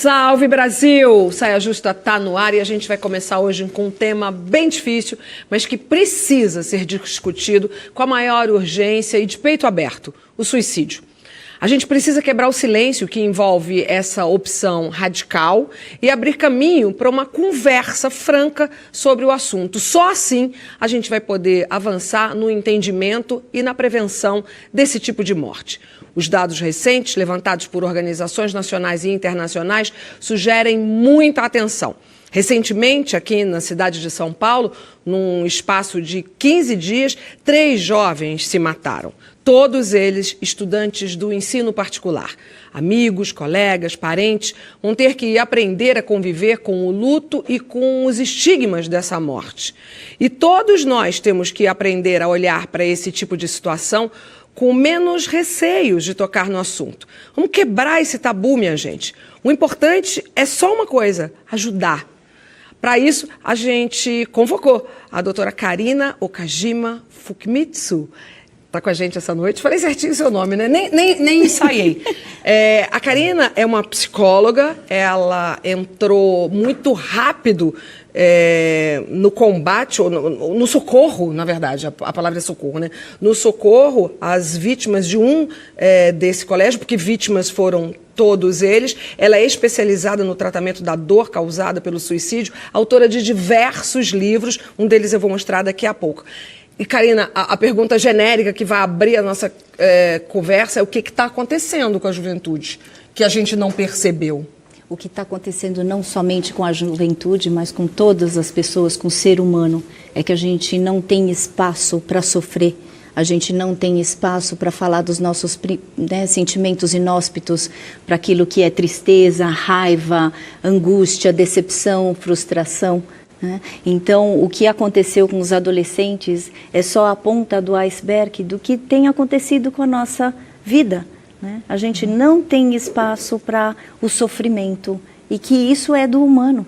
Salve Brasil! Saia Justa tá no ar e a gente vai começar hoje com um tema bem difícil, mas que precisa ser discutido com a maior urgência e de peito aberto: o suicídio. A gente precisa quebrar o silêncio que envolve essa opção radical e abrir caminho para uma conversa franca sobre o assunto. Só assim a gente vai poder avançar no entendimento e na prevenção desse tipo de morte. Os dados recentes, levantados por organizações nacionais e internacionais, sugerem muita atenção. Recentemente, aqui na cidade de São Paulo, num espaço de 15 dias, 3 jovens se mataram. Todos eles estudantes do ensino particular. Amigos, colegas, parentes vão ter que aprender a conviver com o luto e com os estigmas dessa morte. E todos nós temos que aprender a olhar para esse tipo de situação com menos receios de tocar no assunto. Vamos quebrar esse tabu, minha gente. O importante é só uma coisa: ajudar. Para isso, a gente convocou a doutora Karina Okajima Fukimitsu. Está com a gente essa noite. Falei certinho o seu nome, né? Nem ensaiei. A Karina é uma psicóloga, ela entrou muito rápido no combate, ou no socorro, na verdade, a palavra é socorro, né? No socorro às vítimas de desse colégio, porque vítimas foram todos eles. Ela é especializada no tratamento da dor causada pelo suicídio, autora de diversos livros, um deles eu vou mostrar daqui a pouco. E, Karina, a pergunta genérica que vai abrir a nossa conversa é: o que está acontecendo com a juventude que a gente não percebeu? O que está acontecendo não somente com a juventude, mas com todas as pessoas, com o ser humano, é que a gente não tem espaço para sofrer, a gente não tem espaço para falar dos nossos sentimentos inóspitos, para aquilo que é tristeza, raiva, angústia, decepção, frustração. Então, o que aconteceu com os adolescentes é só a ponta do iceberg do que tem acontecido com a nossa vida. A gente não tem espaço para o sofrimento e que isso é do humano.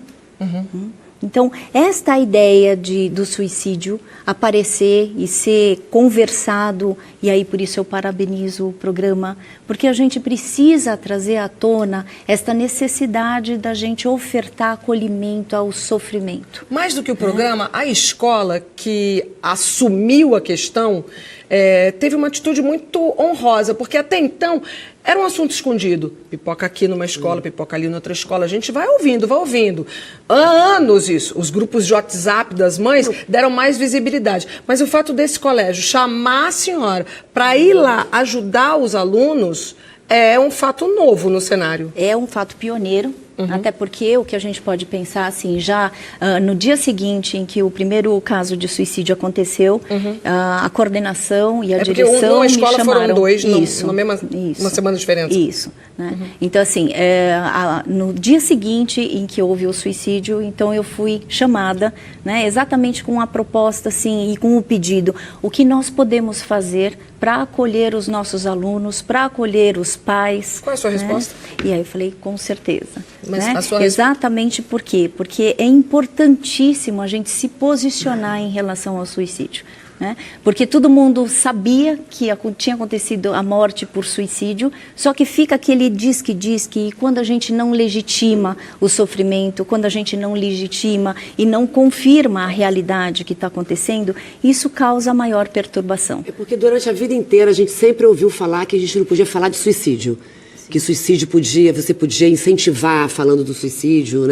Então, esta ideia do suicídio aparecer e ser conversado, e aí por isso eu parabenizo o programa, porque a gente precisa trazer à tona esta necessidade da gente ofertar acolhimento ao sofrimento. Mais do que o programa, a escola que assumiu a questão teve uma atitude muito honrosa, porque até então era um assunto escondido. Pipoca aqui numa escola, pipoca ali noutra escola. A gente vai ouvindo. Há anos isso. Os grupos de WhatsApp das mães deram mais visibilidade. Mas o fato desse colégio chamar a senhora para ir lá ajudar os alunos é um fato novo no cenário. É um fato pioneiro. Até porque o que a gente pode pensar, assim, já no dia seguinte em que o primeiro caso de suicídio aconteceu, a coordenação e a direção me chamaram. Foram 2, numa semana de diferença. Isso. Então, assim, no dia seguinte em que houve o suicídio, então eu fui chamada, exatamente com a proposta, assim, e com o pedido: o que nós podemos fazer para acolher os nossos alunos, para acolher os pais. Qual é a sua resposta? E aí eu falei: com certeza. Mas a sua Exatamente por quê? Porque é importantíssimo a gente se posicionar em relação ao suicídio. Porque todo mundo sabia que tinha acontecido a morte por suicídio, só que fica aquele diz que, e quando a gente não legitima o sofrimento, quando a gente não legitima e não confirma a realidade que está acontecendo, isso causa maior perturbação. É porque durante a vida inteira a gente sempre ouviu falar que a gente não podia falar de suicídio. Que suicídio você podia incentivar falando do suicídio,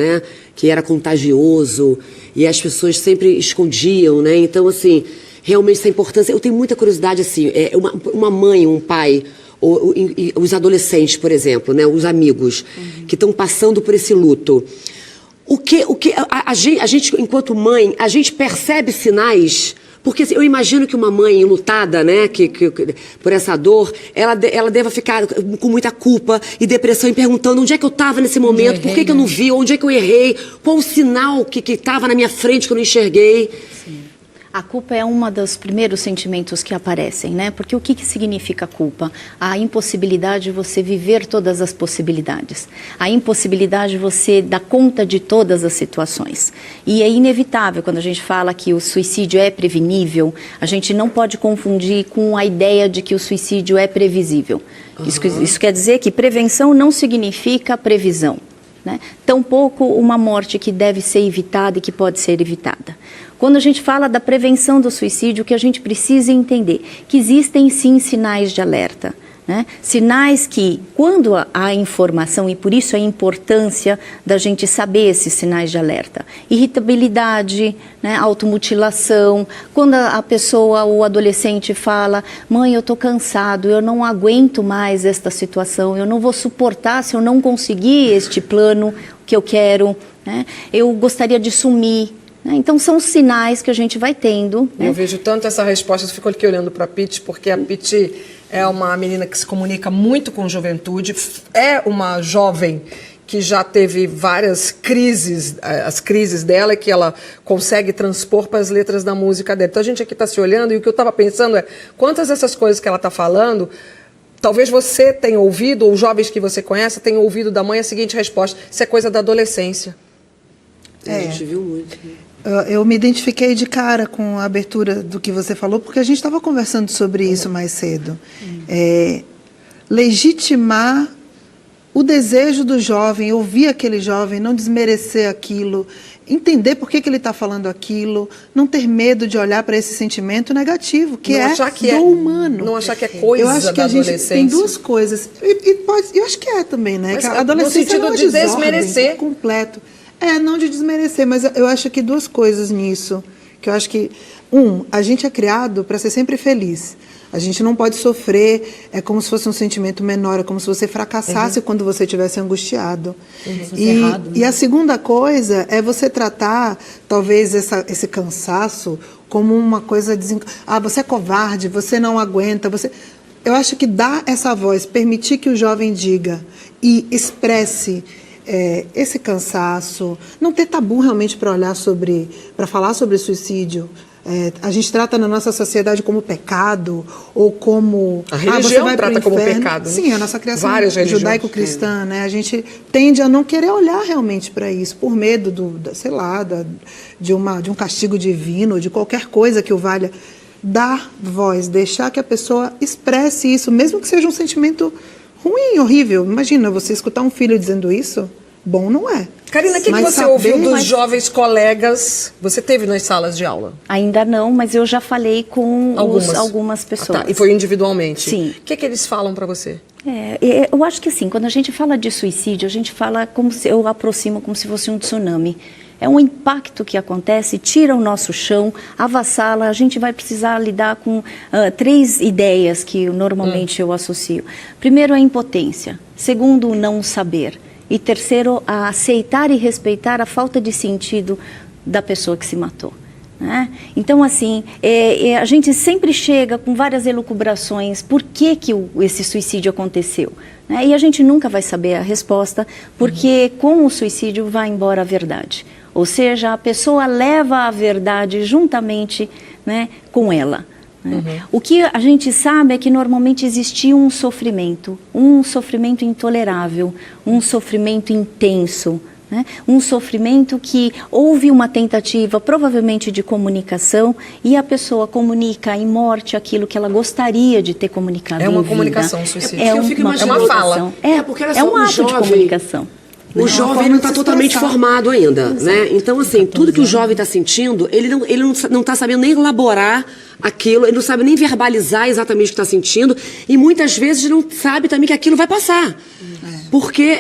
que era contagioso, e as pessoas sempre escondiam, Então, assim, realmente essa importância. Eu tenho muita curiosidade, assim, uma mãe, um pai, os adolescentes, por exemplo, os amigos que estão passando por esse luto. A gente, enquanto mãe, a gente percebe sinais. Porque assim, eu imagino que uma mãe enlutada, por essa dor, ela deva ficar com muita culpa e depressão e perguntando: onde é que eu estava nesse momento, por que eu não vi, onde é que eu errei, qual o sinal que estava na minha frente que eu não enxerguei. Sim. A culpa é um dos primeiros sentimentos que aparecem, Porque o que significa culpa? A impossibilidade de você viver todas as possibilidades. A impossibilidade de você dar conta de todas as situações. E é inevitável, quando a gente fala que o suicídio é prevenível, a gente não pode confundir com a ideia de que o suicídio é previsível. Isso quer dizer que prevenção não significa previsão. né? Tampouco uma morte que deve ser evitada e que pode ser evitada. Quando a gente fala da prevenção do suicídio, o que a gente precisa entender que existem sim sinais de alerta. Né? Sinais que, quando há informação, e por isso a importância da gente saber esses sinais de alerta, irritabilidade, né? Automutilação, quando a pessoa, o adolescente fala, mãe, eu estou cansado, eu não aguento mais esta situação, eu não vou suportar se eu não conseguir este plano que eu quero, né? Eu gostaria de sumir. Então, são sinais que a gente vai tendo. Né? Eu vejo tanto essa resposta, eu fico aqui olhando para a Pitty, porque a Pitty é uma menina que se comunica muito com juventude, é uma jovem que já teve várias crises, as crises dela, que ela consegue transpor para as letras da música dela. Então, a gente aqui está se olhando e o que eu estava pensando é, quantas dessas coisas que ela está falando, talvez você tenha ouvido, ou jovens que você conhece, tenham ouvido da mãe a seguinte resposta, isso é coisa da adolescência. A gente viu muito, né? Eu me identifiquei de cara com a abertura do que você falou, porque a gente estava conversando sobre isso mais cedo. Legitimar o desejo do jovem, ouvir aquele jovem, não desmerecer aquilo, entender por que ele está falando aquilo, não ter medo de olhar para esse sentimento negativo, que não é do humano. Não achar que é coisa eu acho que da a gente adolescência. tem duas coisas, eu acho que é também, né? Mas Que a adolescência no sentido é uma de desordem desmerecer. completo. Não de desmerecer, mas eu acho que duas coisas nisso. Que eu acho que, a gente é criado para ser sempre feliz. A gente não pode sofrer, é como se fosse um sentimento menor, é como se você fracassasse quando você estivesse angustiado. E a segunda coisa é você tratar, talvez, esse cansaço como uma coisa... você é covarde, você não aguenta, você... Eu acho que dar essa voz, permitir que o jovem diga e expresse esse cansaço, não ter tabu realmente para falar sobre suicídio. A gente trata na nossa sociedade como pecado ou como... A religião você vai trata pro como inferno. pecado. Sim, a nossa criação judaico-cristã, né? A gente tende a não querer olhar realmente para isso, por medo de um castigo divino, de qualquer coisa que o valha. Dar voz, deixar que a pessoa expresse isso, mesmo que seja um sentimento ruim, horrível. Imagina, você escutar um filho dizendo isso, bom não é. Karina, o que você ouviu dos jovens colegas? Você teve nas salas de aula? Ainda não, mas eu já falei com algumas pessoas. E foi individualmente? Sim. O que eles falam para você? Eu acho que assim, quando a gente fala de suicídio, a gente fala eu aproximo como se fosse um tsunami. É um impacto que acontece, tira o nosso chão, avassala. A gente vai precisar lidar com 3 ideias que normalmente eu associo. Primeiro, a impotência. Segundo, o não saber. E terceiro, a aceitar e respeitar a falta de sentido da pessoa que se matou. Né? Então, assim, a gente sempre chega com várias elucubrações por que esse suicídio aconteceu. Né? E a gente nunca vai saber a resposta, porque com o suicídio vai embora a verdade. Ou seja, a pessoa leva a verdade juntamente, né, com ela. Né? O que a gente sabe é que normalmente existia um sofrimento intolerável, um sofrimento intenso, né? Um sofrimento que houve uma tentativa, provavelmente de comunicação, e a pessoa comunica em morte aquilo que ela gostaria de ter comunicado em vida. É uma comunicação, suicídio. É uma fala. Porque é um ato de comunicação. O jovem não está totalmente formado ainda, né? Então, assim, tudo que o jovem está sentindo, ele não está sabendo nem elaborar aquilo, ele não sabe nem verbalizar exatamente o que está sentindo, e muitas vezes não sabe também que aquilo vai passar. Porque,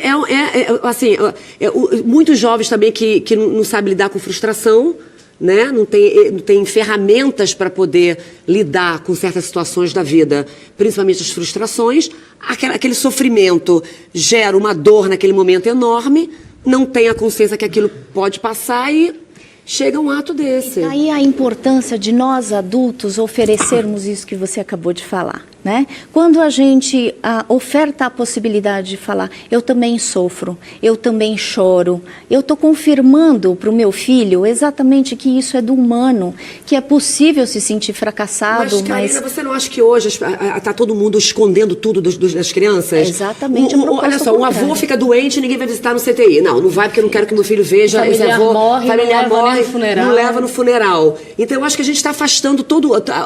muitos jovens também que não sabem lidar com frustração, né? Não tem ferramentas para poder lidar com certas situações da vida, principalmente as frustrações. Aquele sofrimento gera uma dor naquele momento enorme, não tem a consciência que aquilo pode passar e chega um ato desse. E aí a importância de nós adultos oferecermos isso que você acabou de falar. Né? Quando a gente oferta a possibilidade de falar, eu também sofro, eu também choro, eu estou confirmando para o meu filho exatamente que isso é do humano, que é possível se sentir fracassado. Mas, Karina, você não acha que hoje está todo mundo escondendo tudo das crianças? É exatamente. Olha só, um avô fica doente e ninguém vai visitar no CTI. Não vai porque eu não quero que meu filho veja esse avô. Familiar morre, não leva no funeral. Então eu acho que a gente está afastando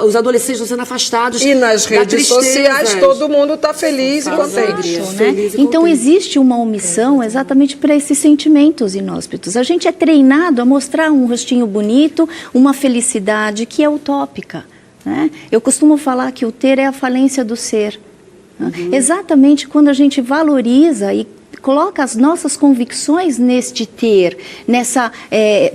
os adolescentes estão sendo afastados e nas redes sociais, todo mundo está feliz e contente. Né? Então existe uma omissão exatamente para esses sentimentos inóspitos. A gente é treinado a mostrar um rostinho bonito, uma felicidade que é utópica. Né? Eu costumo falar que o ter é a falência do ser. Exatamente quando a gente valoriza e coloca as nossas convicções neste ter, nessa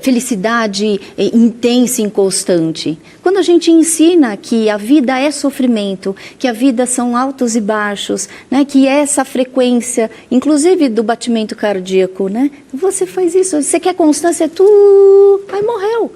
felicidade intensa e inconstante. Quando a gente ensina que a vida é sofrimento, que a vida são altos e baixos, né, que é essa frequência, inclusive do batimento cardíaco, né, você faz isso, você quer constância, aí morreu.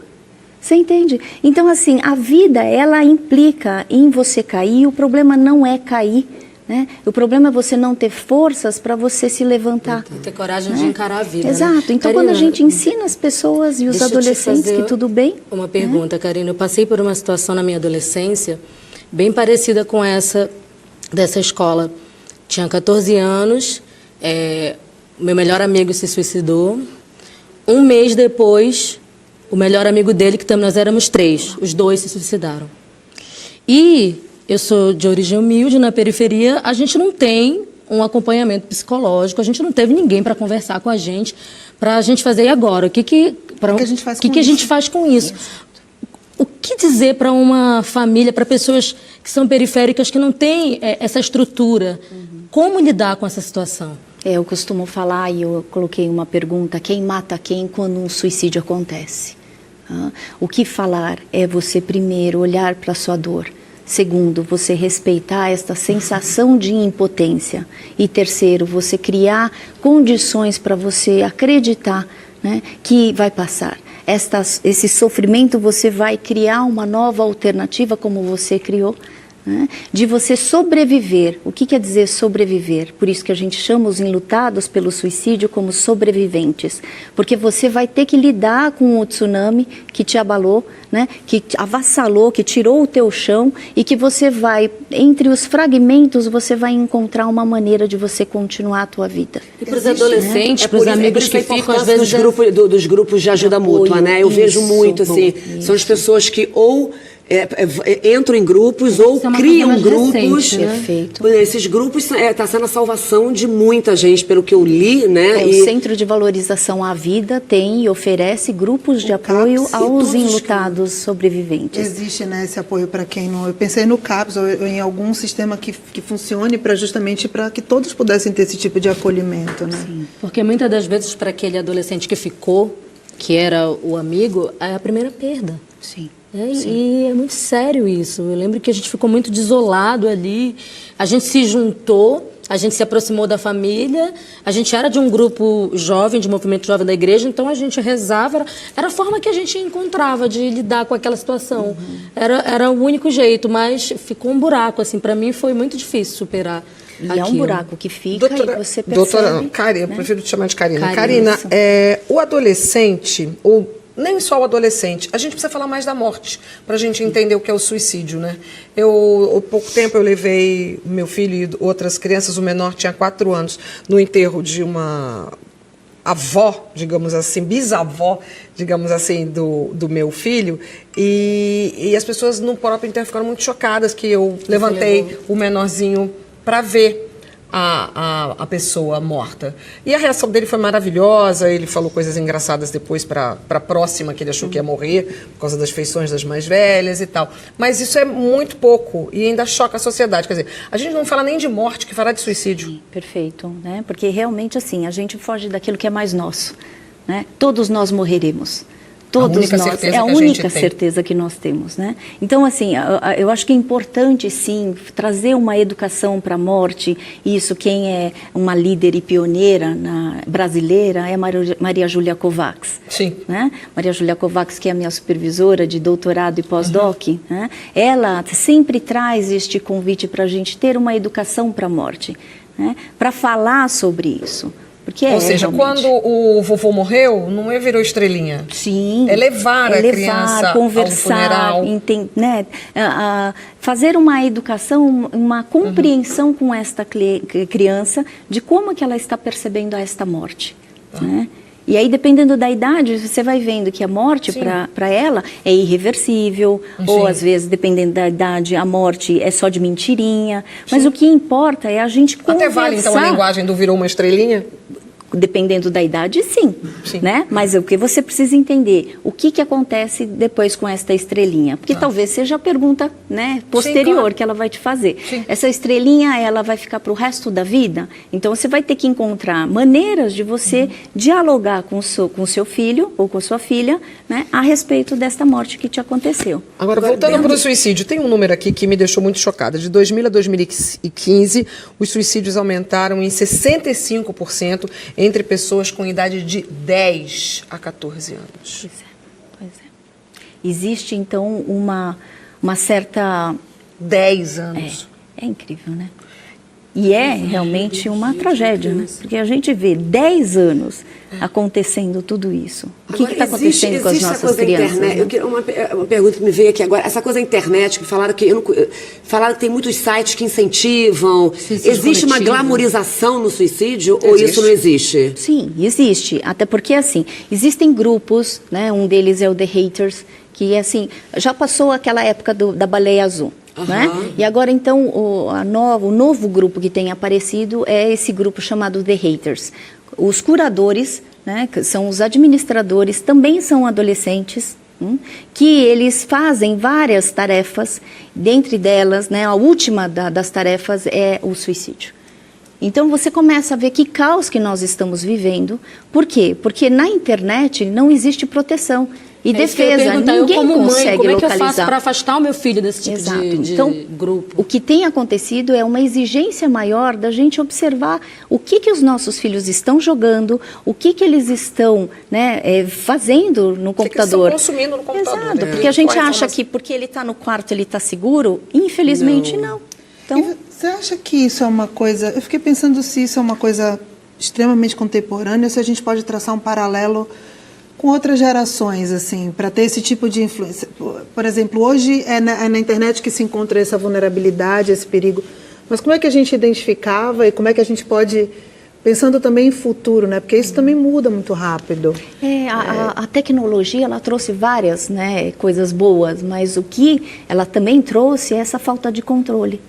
Você entende? Então, assim, a vida, ela implica em você cair, o problema não é cair, né? O problema é você não ter forças para você se levantar. Ter coragem de encarar a vida. Exato. Né? Então, Karina, quando a gente ensina as pessoas e os adolescentes que tudo bem... Uma pergunta, Karina. Eu passei por uma situação na minha adolescência bem parecida com essa dessa escola. Tinha 14 anos, meu melhor amigo se suicidou. Um mês depois, o melhor amigo dele, que nós éramos 3, os 2 se suicidaram. E eu sou de origem humilde, na periferia, a gente não tem um acompanhamento psicológico, a gente não teve ninguém para conversar com a gente, para a gente fazer agora. O que a gente faz com isso? O que dizer para uma família, para pessoas que são periféricas, que não têm essa estrutura? Como lidar com essa situação? Eu costumo falar, e eu coloquei uma pergunta, quem mata quem quando um suicídio acontece? O que falar é você, primeiro, olhar para a sua dor. Segundo, você respeitar esta sensação de impotência. E terceiro, você criar condições para você acreditar, né, que vai passar. Esse sofrimento, você vai criar uma nova alternativa, como você criou, né, de você sobreviver. O que quer dizer sobreviver? Por isso que a gente chama os enlutados pelo suicídio como sobreviventes. Porque você vai ter que lidar com o tsunami que te abalou, né, que avassalou, que tirou o teu chão, e que você vai, entre os fragmentos, você vai encontrar uma maneira de você continuar a tua vida. E para os adolescentes, para os amigos que ficam, às vezes... Dos grupos de ajuda mútua, né? Eu vejo muito, assim, são as pessoas que ou... entram em grupos ou criam grupos. Recente, né? Perfeito. Esses grupos está sendo a salvação de muita gente, pelo que eu li, né? O Centro de Valorização à Vida tem e oferece grupos de apoio aos enlutados sobreviventes. Existe, né, esse apoio para quem não... Eu pensei no CAPS ou em algum sistema que funcione justamente para que todos pudessem ter esse tipo de acolhimento, né? Sim. Porque muitas das vezes para aquele adolescente que ficou, que era o amigo, é a primeira perda. Sim. E é muito sério isso. Eu lembro que a gente ficou muito desolado ali. A gente se juntou, a gente se aproximou da família. A gente era de um grupo jovem, de movimento jovem da igreja, então a gente rezava. Era a forma que a gente encontrava de lidar com aquela situação. Era o único jeito, mas ficou um buraco. Assim, para mim foi muito difícil superar. E é um buraco que fica e você percebe. Doutora Karina, eu prefiro te chamar de Karina. Karina, o adolescente, ou nem só o adolescente, a gente precisa falar mais da morte, para a gente entender o que é o suicídio, né? Há pouco tempo eu levei meu filho e outras crianças, o menor tinha 4 anos, no enterro de uma avó, digamos assim, bisavó, digamos assim, do meu filho, e as pessoas no próprio enterro ficaram muito chocadas que eu levantei o menorzinho para ver a pessoa morta. E a reação dele foi maravilhosa, ele falou coisas engraçadas depois para a próxima, que ele achou que ia morrer, por causa das feições das mais velhas e tal. Mas isso é muito pouco e ainda choca a sociedade. Quer dizer, a gente não fala nem de morte, que fala de suicídio. Sim, perfeito, né? Porque realmente, assim, a gente foge daquilo que é mais nosso, né? Todos nós morreremos. Todos nós, é a única certeza que nós temos, né? Então, assim, eu acho que é importante, sim, trazer uma educação para a morte. Isso, quem é uma líder e pioneira brasileira é Maria Júlia Kovacs. Sim. Né? Maria Júlia Kovacs, que é a minha supervisora de doutorado e pós-doc, né? Ela sempre traz este convite para a gente ter uma educação para a morte, né? Para falar sobre isso. Ou seja, realmente, quando o vovô morreu, não virou estrelinha. Sim. É levar a criança conversar, ao funeral. Né? Fazer uma educação, uma compreensão com esta criança de como que ela está percebendo esta morte. Né? E aí, dependendo da idade, você vai vendo que a morte para ela é irreversível, ou às vezes, dependendo da idade, a morte é só de mentirinha. Mas o que importa é a gente conversar. Até vale, então, a linguagem do virou uma estrelinha? Dependendo da idade, sim, né? Mas o que você precisa entender, o que acontece depois com esta estrelinha? Porque talvez seja a pergunta, né, posterior que ela vai te fazer. Essa estrelinha, ela vai ficar para o resto da vida? Então, você vai ter que encontrar maneiras de você dialogar com o seu filho ou com sua filha, né, a respeito desta morte que te aconteceu. Agora, voltando para o suicídio, tem um número aqui que me deixou muito chocada. De 2000 a 2015, os suicídios aumentaram em 65%, entre pessoas com idade de 10 a 14 anos. Pois é. Existe, então, uma certa... 10 anos. É incrível, né? E é realmente uma tragédia, né? Porque a gente vê 10 anos acontecendo tudo isso. O que está acontecendo com as nossas crianças? Né? Uma pergunta que me veio aqui agora. Essa coisa da internet, que falaram que tem muitos sites que incentivam. Existe uma glamorização no suicídio ou isso não existe? Sim, existe. Até porque, assim, existem grupos, né? Um deles é o The Haters, que, assim, já passou aquela época da baleia azul. Né? E agora, então, o novo grupo que tem aparecido é esse grupo chamado The Haters. Os curadores, né, que são os administradores, também são adolescentes, que eles fazem várias tarefas, dentre delas, né, a última das tarefas é o suicídio. Então, você começa a ver que caos que nós estamos vivendo. Por quê? Porque na internet não existe proteção. E defesa, ninguém como consegue mãe, como é que localizar. eu faço para afastar o meu filho desse tipo de então, grupo? O que tem acontecido é uma exigência maior da gente observar o que os nossos filhos estão jogando, o que eles estão, né, fazendo no computador. O que eles estão consumindo no computador. Exato, porque a gente acha que porque ele está no quarto ele está seguro, infelizmente não. Então, E você acha que isso é uma coisa... Eu fiquei pensando se isso é uma coisa extremamente contemporânea, se a gente pode traçar um paralelo com outras gerações, assim, para ter esse tipo de influência. Por exemplo, hoje é na internet que se encontra essa vulnerabilidade, esse perigo. Mas como é que a gente identificava e como é que a gente pode, pensando também em futuro, né? Porque isso também muda muito rápido. A tecnologia, ela trouxe várias, né, coisas boas, mas o que ela também trouxe é essa falta de controle.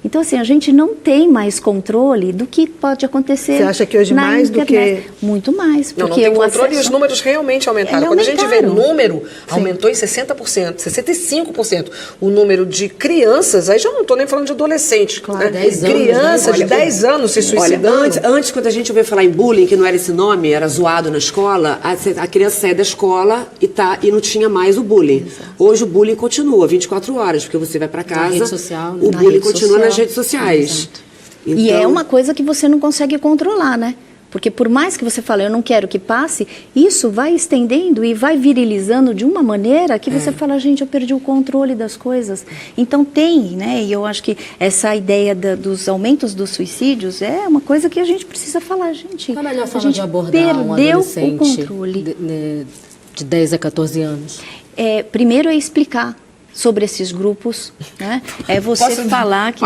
Então, assim, a gente não tem mais controle do que pode acontecer. Você acha que hoje na mais internet. do que... Muito mais. Não tem controle e os números realmente aumentaram. Quando a gente vê número, aumentou em 60%, 65%. O número de crianças, aí já não estou nem falando de adolescentes. Claro, né? 10 anos, crianças de né? 10 anos se suicidando. Olha, antes, quando a gente ouvia falar em bullying, que não era esse nome, era zoado na escola, a criança saía da escola e não tinha mais o bullying. Exato. Hoje o bullying continua 24 horas, porque você vai para casa, na rede social, o bullying continua nas redes sociais. Então, e é uma coisa que você não consegue controlar, né? Porque por mais que você fale, eu não quero que passe, isso vai estendendo e vai virilizando de uma maneira que você fala, gente, eu perdi o controle das coisas. Então tem, né? E eu acho que essa ideia dos aumentos dos suicídios é uma coisa que a gente precisa falar, gente. Qual a melhor a forma gente de abordar um perdeu adolescente o controle. de 10 a 14 anos? Primeiro é explicar sobre esses grupos, né? É você falar que...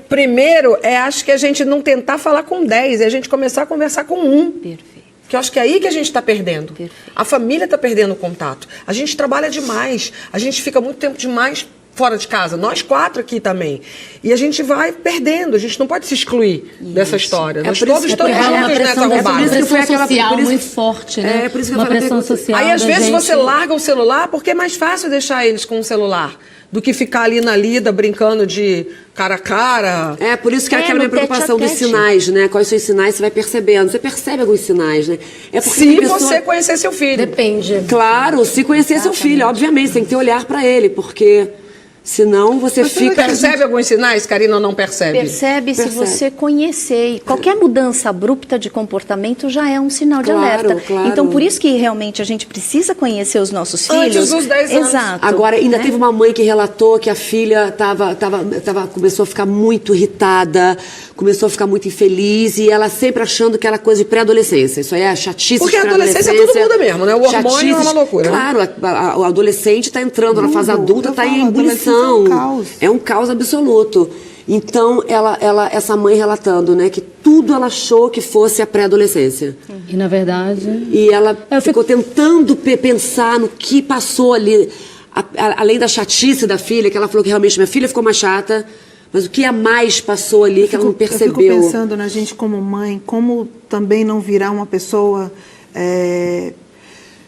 Primeiro, acho que a gente não tentar falar com 10, é a gente começar a conversar com 1. Perfeito. Que eu acho que é aí que a gente está perdendo. Perfeito. A família está perdendo o contato. A gente trabalha demais. A gente fica muito tempo demais fora de casa. Nós 4 aqui também. E a gente vai perdendo. A gente não pode se excluir dessa história. Nós todos estamos juntos nessa roubada. Uma pressão social muito forte, né? Por isso que uma pressão social. Aí, às vezes, você larga o celular porque é mais fácil deixar eles com o celular do que ficar ali na lida brincando de cara a cara. Por isso que é aquela minha preocupação dos sinais, né? Quais são os sinais, você vai percebendo. Você percebe alguns sinais, né? Se você conhecer seu filho. Depende. Claro, se conhecer seu filho, obviamente, tem que ter olhar para ele, porque senão você fica... Percebe alguns sinais, Karina, ou não percebe? Percebe se você conhecer. Qualquer mudança abrupta de comportamento já é um sinal de alerta. Claro. Então, por isso que realmente a gente precisa conhecer os nossos filhos. Antes dos 10 anos. Exato. Agora, ainda teve uma mãe que relatou que a filha começou a ficar muito irritada, começou a ficar muito infeliz, e ela sempre achando que era coisa de pré-adolescência. Isso aí é chatice. Porque a adolescência tudo muda mesmo, né? O hormônio é uma loucura. Claro, o adolescente está entrando na fase adulta, está em ebulição. É um caos absoluto. Então, essa mãe relatando, né, que tudo ela achou que fosse a pré-adolescência. E, na verdade... E ela ficou tentando pensar no que passou ali, além da chatice da filha, que ela falou que realmente minha filha ficou mais chata, mas o que a mais passou ali que ela não percebeu. Eu fico pensando na gente como mãe, como também não virar uma pessoa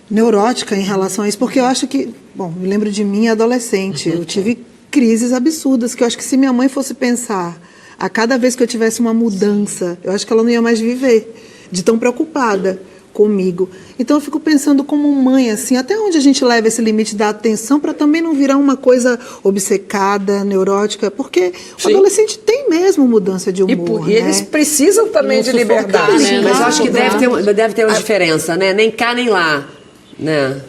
neurótica em relação a isso, porque eu acho que, bom, me lembro de mim adolescente, eu tive crises absurdas, que eu acho que se minha mãe fosse pensar a cada vez que eu tivesse uma mudança, eu acho que ela não ia mais viver, de tão preocupada comigo. Então eu fico pensando como mãe, assim, até onde a gente leva esse limite da atenção para também não virar uma coisa obcecada, neurótica, porque o adolescente tem mesmo mudança de humor, e eles precisam também de liberdade. Mas eu acho que deve ter uma diferença, né? Nem cá nem lá. Né?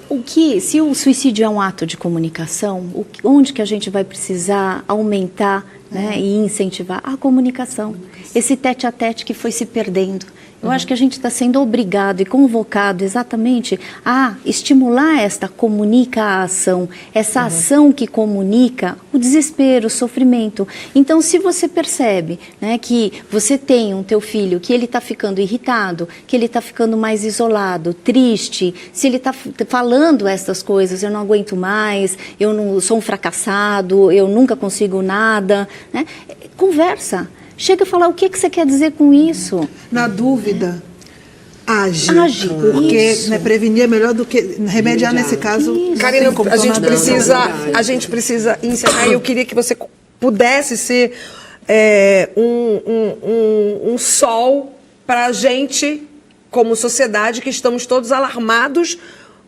Se o suicídio é um ato de comunicação, onde que a gente vai precisar aumentar, né, e incentivar a comunicação? Esse tete-a-tete que foi se perdendo. Eu acho que a gente está sendo obrigado e convocado exatamente a estimular esta comunicação, essa ação que comunica o desespero, o sofrimento. Então, se você percebe, né, que você tem um teu filho, que ele está ficando irritado, que ele está ficando mais isolado, triste, se ele está falando essas coisas, eu não aguento mais, eu não sou um fracassado, eu nunca consigo nada, né? Conversa. Chega a falar o que você quer dizer com isso. Na dúvida, age. Porque Isso. né, prevenir é melhor do que remediar nesse caso. Karina, a gente precisa encerrar e eu queria que você pudesse ser um sol para a gente, como sociedade, que estamos todos alarmados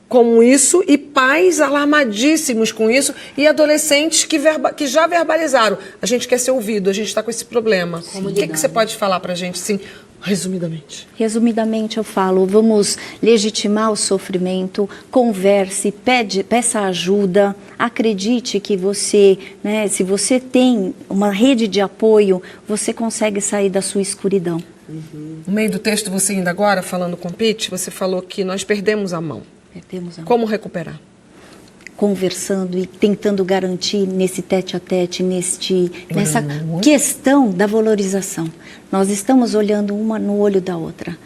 com isso e pais alarmadíssimos com isso e adolescentes que já verbalizaram. A gente quer ser ouvido, a gente está com esse problema. O que você pode falar para a gente, assim, resumidamente? Resumidamente eu falo, vamos legitimar o sofrimento, converse, peça ajuda, acredite que você, né, se você tem uma rede de apoio, você consegue sair da sua escuridão. No meio do texto, você ainda agora, falando com o Pete, você falou que nós perdemos a mão. Como recuperar? Conversando e tentando garantir nesse tete-a-tete, nessa questão da valorização. Nós estamos olhando uma no olho da outra.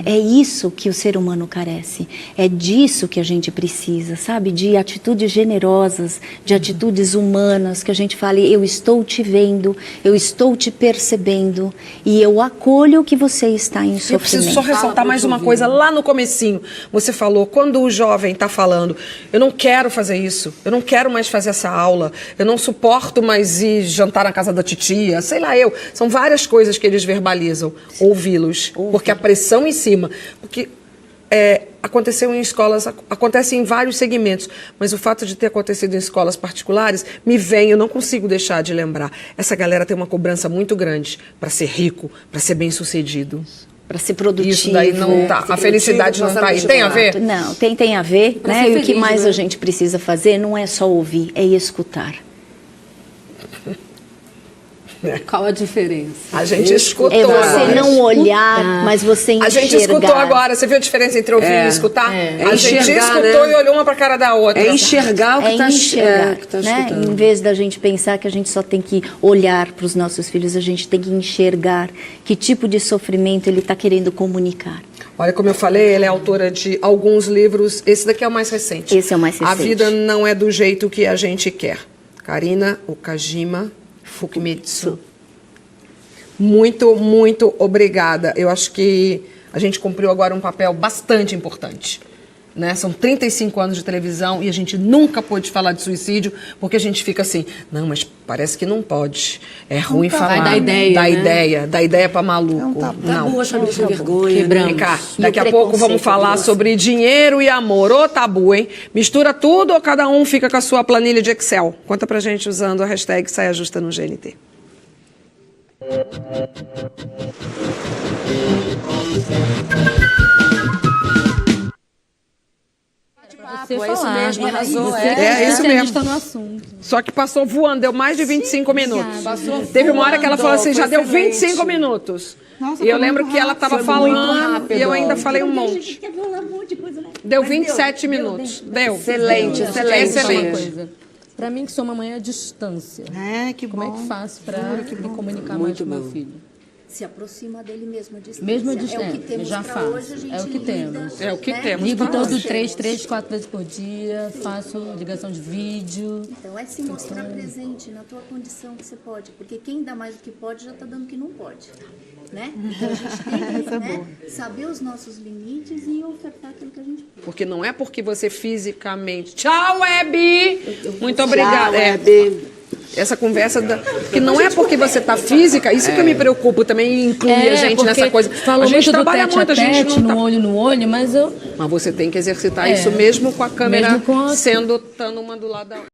É isso que o ser humano carece. É disso que a gente precisa, sabe? De atitudes generosas, de atitudes humanas, que a gente fale, eu estou te vendo, eu estou te percebendo e eu acolho que você está em sofrimento. Eu preciso só ressaltar mais uma coisa. Lá no comecinho, você falou, quando o jovem está falando, eu não quero fazer isso, eu não quero mais fazer essa aula, eu não suporto mais ir jantar na casa da titia, sei lá eu. São várias coisas que eles verbalizam. Ouvi-los, porque a pressão em cima, porque aconteceu em escolas, acontece em vários segmentos, mas o fato de ter acontecido em escolas particulares eu não consigo deixar de lembrar. Essa galera tem uma cobrança muito grande para ser rico, para ser bem-sucedido. Para ser produtivo. Isso daí não tá. A felicidade não está aí. Tem a ver? Não, tem a ver, né? E o que mais a gente precisa fazer não é só ouvir, é escutar. Qual a diferença? A gente escutou. É você não olhar, mas você enxergar. A gente escutou agora. Você viu a diferença entre ouvir e escutar? A gente escutou, né? E olhou uma para a cara da outra. É enxergar o que está escutando. Né? Em vez da gente pensar que a gente só tem que olhar para os nossos filhos, a gente tem que enxergar que tipo de sofrimento ele está querendo comunicar. Olha, como eu falei, ela é autora de alguns livros. Esse daqui é o mais recente. Esse é o mais recente. A vida não é do jeito que a gente quer. Karina Okajima Fukimitsu. Muito, muito obrigada. Eu acho que a gente cumpriu agora um papel bastante importante. Né? São 35 anos de televisão e a gente nunca pôde falar de suicídio porque a gente fica assim, não, mas parece que não pode. É ruim falar. Vai dar ideia, dá ideia pra maluco. Não. Tabu, achar de vergonha. Quebramos. Cá, daqui a pouco vamos falar sobre dinheiro e amor. Ô tabu, hein? Mistura tudo ou cada um fica com a sua planilha de Excel? Conta pra gente usando a hashtag Saia Justa no GNT. É isso mesmo, arrasou. Isso mesmo. Está no assunto. Só que passou voando, deu mais de 25 minutos. Teve uma hora que ela falou assim, já deu 25 minutos. Nossa, e eu lembro que ela estava falando e eu ainda falei um monte. Deu 27 minutos. Deu. Excelente. Para mim, que sou uma mãe à distância. Que Como bom. é que faço para me comunicar mais com meu filho? Se aproxima dele mesmo à distância. Mesmo a É o que distância, temos já pra faço. hoje, a gente É o que lida, temos. É o que né? temos. Ligo pra todo hoje. 3, 4 vezes por dia, faço ligação de vídeo. Então, é se mostrar presente na tua condição que você pode. Porque quem dá mais do que pode já está dando o que não pode. Né? Então, a gente tem que saber os nossos limites e ofertar aquilo que a gente pode. Porque não é porque você fisicamente... Tchau, Hebe! Muito obrigada. Tchau, Hebe. Essa conversa que não é porque você tá física, isso que eu me preocupo também em incluir a gente nessa coisa. Falou A gente muito trabalha do muito, a gente tete-a-tete, não tá... no olho, mas eu... Mas você tem que exercitar isso mesmo com a câmera Mesmo com a- estando uma do lado da outra.